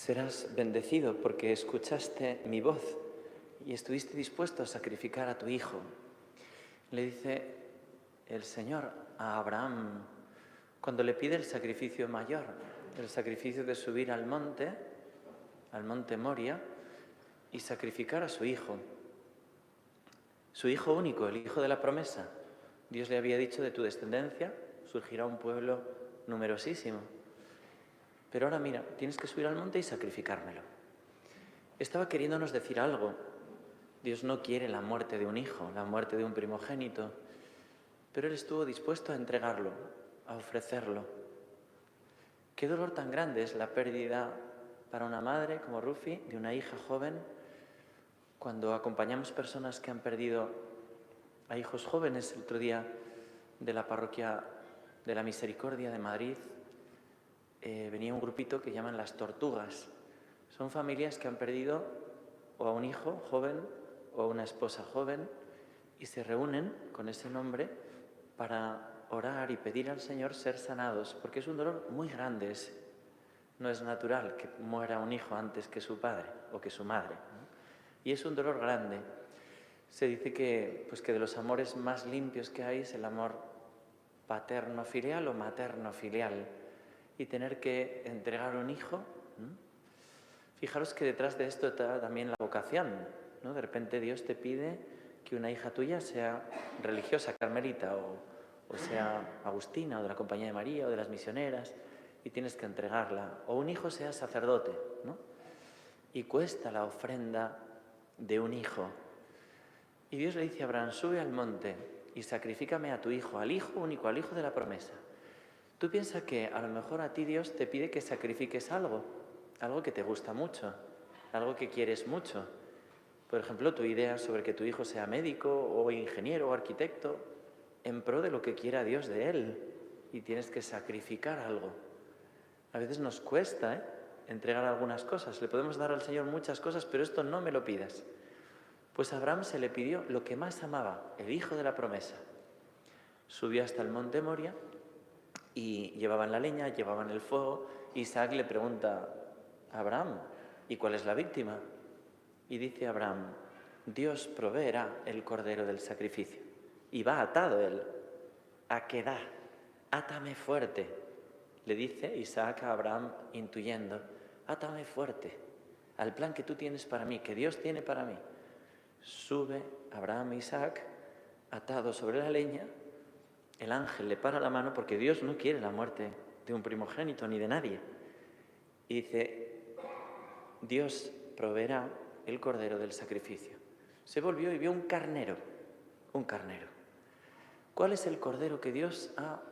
Serás bendecido porque escuchaste mi voz y estuviste dispuesto a sacrificar a tu hijo. Le dice el Señor a Abraham cuando le pide el sacrificio mayor, el sacrificio de subir al monte Moria, y sacrificar a su hijo único, el hijo de la promesa. Dios le había dicho: de tu descendencia surgirá un pueblo numerosísimo. Pero ahora mira, tienes que subir al monte y sacrificármelo. Estaba queriéndonos decir algo. Dios no quiere la muerte de un hijo, la muerte de un primogénito, pero Él estuvo dispuesto a entregarlo, a ofrecerlo. Qué dolor tan grande es la pérdida para una madre como Rufi de una hija joven. Cuando acompañamos personas que han perdido a hijos jóvenes, el otro día de la parroquia de la Misericordia de Madrid, venía un grupito que llaman las Tortugas. Son familias que han perdido o a un hijo joven o a una esposa joven y se reúnen con ese nombre para orar y pedir al Señor ser sanados, porque es un dolor muy grande ese. No es natural que muera un hijo antes que su padre o que su madre, ¿no? Y es un dolor grande. Se dice que de los amores más limpios que hay es el amor paterno-filial o materno-filial. Y tener que entregar un hijo, ¿no? Fijaros que detrás de esto está también la vocación, ¿no? De repente Dios te pide que una hija tuya sea religiosa, carmelita, o sea agustina, o de la Compañía de María, o de las misioneras, y tienes que entregarla. O un hijo sea sacerdote, ¿no? Y cuesta la ofrenda de un hijo. Y Dios le dice a Abraham: sube al monte y sacrifícame a tu hijo, al hijo único, al hijo de la promesa. Tú piensas que a lo mejor a ti Dios te pide que sacrifiques algo que te gusta mucho, algo que quieres mucho. Por ejemplo, tu idea sobre que tu hijo sea médico o ingeniero o arquitecto, en pro de lo que quiera Dios de él, y tienes que sacrificar algo. A veces nos cuesta entregar algunas cosas. Le podemos dar al Señor muchas cosas, pero esto no me lo pidas. Pues a Abraham se le pidió lo que más amaba, el hijo de la promesa. Subió hasta el monte Moria y llevaban la leña, llevaban el fuego. Isaac le pregunta a Abraham: ¿y cuál es la víctima? Y dice Abraham: Dios proveerá el cordero del sacrificio. Y va atado él. ¿A qué da? Átame fuerte. Le dice Isaac a Abraham, intuyendo: átame fuerte al plan que tú tienes para mí, que Dios tiene para mí. Sube Abraham e Isaac atados sobre la leña. El ángel le para la mano porque Dios no quiere la muerte de un primogénito ni de nadie. Y dice: Dios proveerá el cordero del sacrificio. Se volvió y vio un carnero. Un carnero. ¿Cuál es el cordero que Dios ha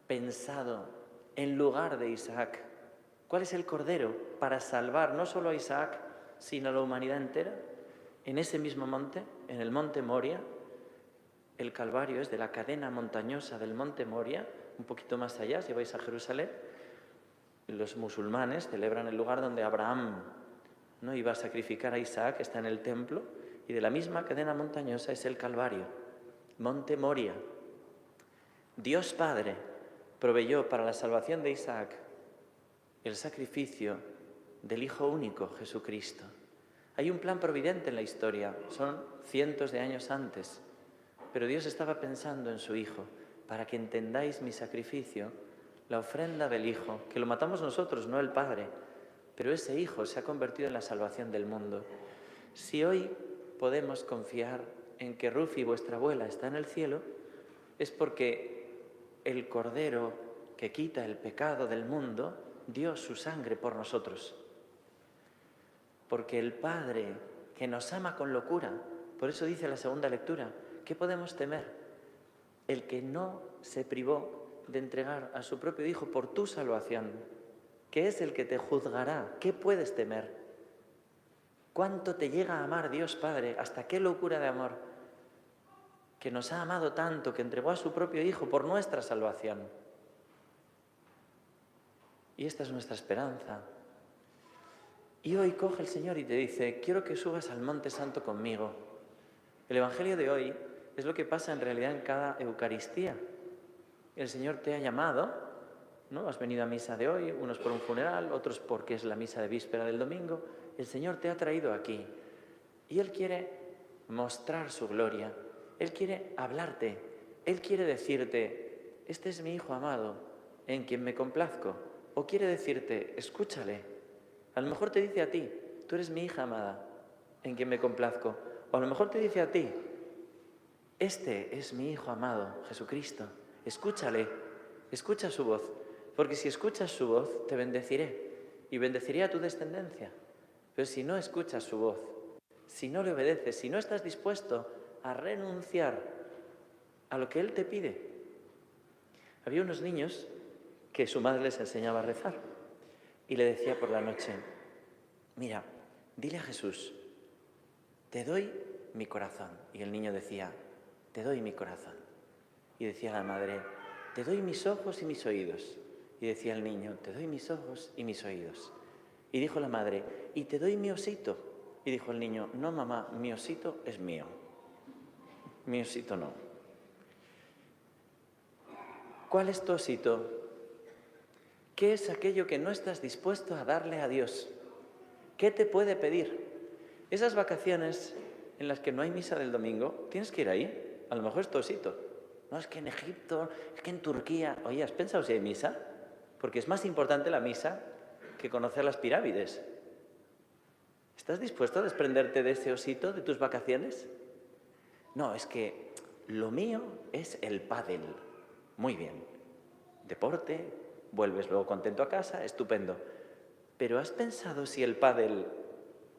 pensado en lugar de Isaac? ¿Cuál es el cordero para salvar no solo a Isaac, sino a la humanidad entera? En ese mismo monte, en el monte Moria, el Calvario es de la cadena montañosa del monte Moria, un poquito más allá, si vais a Jerusalén. Los musulmanes celebran el lugar donde Abraham no iba a sacrificar a Isaac, está en el templo, y de la misma cadena montañosa es el Calvario, monte Moria. Dios Padre proveyó para la salvación de Isaac el sacrificio del Hijo único, Jesucristo. Hay un plan providente en la historia, son cientos de años antes, pero Dios estaba pensando en su Hijo, para que entendáis mi sacrificio, la ofrenda del Hijo, que lo matamos nosotros, no el Padre, pero ese Hijo se ha convertido en la salvación del mundo. Si hoy podemos confiar en que Rufi, vuestra abuela, está en el cielo, es porque el Cordero que quita el pecado del mundo dio su sangre por nosotros. Porque el Padre, que nos ama con locura, por eso dice la segunda lectura, ¿qué podemos temer? El que no se privó de entregar a su propio Hijo por tu salvación, que es el que te juzgará. ¿Qué puedes temer? ¿Cuánto te llega a amar Dios Padre? ¿Hasta qué locura de amor? Que nos ha amado tanto, que entregó a su propio Hijo por nuestra salvación. Y esta es nuestra esperanza. Y hoy coge el Señor y te dice: quiero que subas al Monte Santo conmigo. El Evangelio de hoy es lo que pasa en realidad en cada Eucaristía. El Señor te ha llamado ¿no? Has venido a misa de hoy, unos por un funeral, otros porque es la misa de víspera del domingo. El Señor te ha traído aquí y Él quiere mostrar su gloria. Él quiere hablarte. Él quiere decirte, este es mi Hijo amado, en quien me complazco. O quiere decirte, escúchale. A lo mejor te dice a ti, tú eres mi hija amada, en quien me complazco. O a lo mejor te dice a ti, este es mi Hijo amado, Jesucristo. Escúchale, escucha su voz. Porque si escuchas su voz, te bendeciré y bendeciré a tu descendencia. Pero si no escuchas su voz, si no le obedeces, si no estás dispuesto a renunciar a lo que Él te pide. Había unos niños que su madre les enseñaba a rezar y le decía por la noche, mira, dile a Jesús, te doy mi corazón. Y el niño decía, te doy mi corazón. Y decía la madre, te doy mis ojos y mis oídos. Y decía el niño, te doy mis ojos y mis oídos. Y dijo la madre, y te doy mi osito. Y dijo el niño, no mamá, mi osito es mío. Mi osito no. ¿Cuál es tu osito? ¿Qué es aquello que no estás dispuesto a darle a Dios? ¿Qué te puede pedir? Esas vacaciones en las que no hay misa del domingo, tienes que ir ahí. A lo mejor es tu osito. No, es que en Egipto, es que en Turquía. Oye, ¿has pensado si hay misa? Porque es más importante la misa que conocer las pirámides. ¿Estás dispuesto a desprenderte de ese osito de tus vacaciones? No, es que lo mío es el pádel. Muy bien. Deporte, vuelves luego contento a casa, estupendo. Pero ¿has pensado si el pádel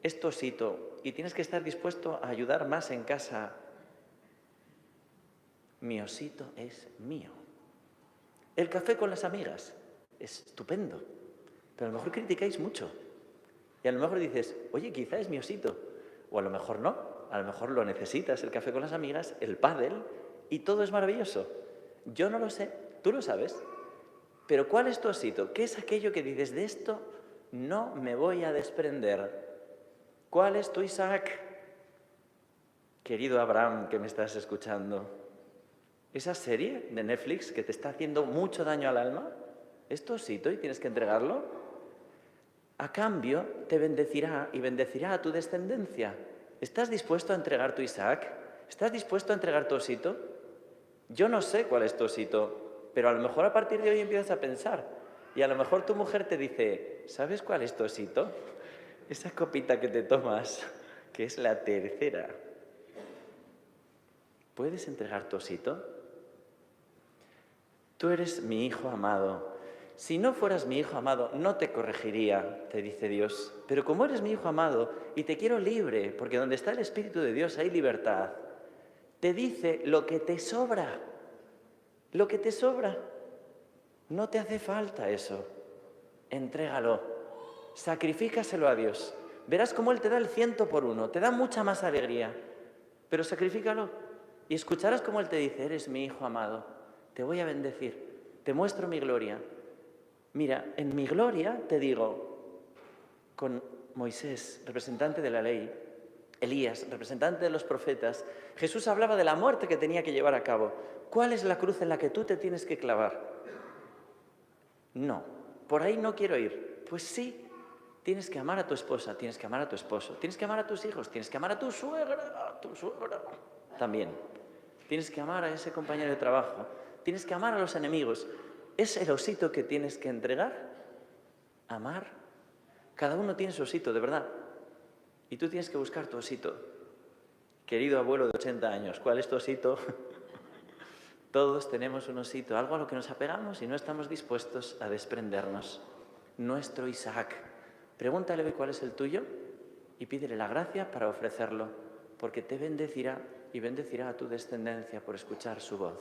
es tu osito y tienes que estar dispuesto a ayudar más en casa? Mi osito es mío. El café con las amigas, estupendo. Pero a lo mejor criticáis mucho. Y a lo mejor dices, oye, quizá es mi osito. O a lo mejor no. A lo mejor lo necesitas, el café con las amigas, el pádel, y todo es maravilloso. Yo no lo sé, tú lo sabes. Pero ¿cuál es tu osito? ¿Qué es aquello que dices, de esto no me voy a desprender? ¿Cuál es tu Isaac? Querido Abraham, que me estás escuchando, esa serie de Netflix que te está haciendo mucho daño al alma, ¿es tu osito y tienes que entregarlo? A cambio, te bendecirá y bendecirá a tu descendencia. ¿Estás dispuesto a entregar tu Isaac? ¿Estás dispuesto a entregar tu osito? Yo no sé cuál es tu osito, pero a lo mejor a partir de hoy empiezas a pensar. Y a lo mejor tu mujer te dice, ¿sabes cuál es tu osito? Esa copita que te tomas, que es la tercera. ¿Puedes entregar tu osito? Tú eres mi hijo amado. Si no fueras mi hijo amado, no te corregiría, te dice Dios. Pero como eres mi hijo amado y te quiero libre, porque donde está el Espíritu de Dios hay libertad, te dice lo que te sobra. Lo que te sobra. No te hace falta eso. Entrégalo. Sacrifícaselo a Dios. Verás cómo Él te da el 100 por 1. Te da mucha más alegría. Pero sacrifícalo. Y escucharás cómo Él te dice, eres mi hijo amado. Te voy a bendecir. Te muestro mi gloria. Mira, en mi gloria te digo, con Moisés, representante de la ley, Elías, representante de los profetas, Jesús hablaba de la muerte que tenía que llevar a cabo. ¿Cuál es la cruz en la que tú te tienes que clavar? No, por ahí no quiero ir. Pues sí, tienes que amar a tu esposa, tienes que amar a tu esposo, tienes que amar a tus hijos, tienes que amar a tu suegra también. Tienes que amar a ese compañero de trabajo, tienes que amar a los enemigos. ¿Es el osito que tienes que entregar? Amar. Cada uno tiene su osito, de verdad. Y tú tienes que buscar tu osito. Querido abuelo de 80 años, ¿cuál es tu osito? Todos tenemos un osito, algo a lo que nos apegamos y no estamos dispuestos a desprendernos. Nuestro Isaac. Pregúntale cuál es el tuyo y pídele la gracia para ofrecerlo, porque te bendecirá y bendecirá a tu descendencia por escuchar su voz.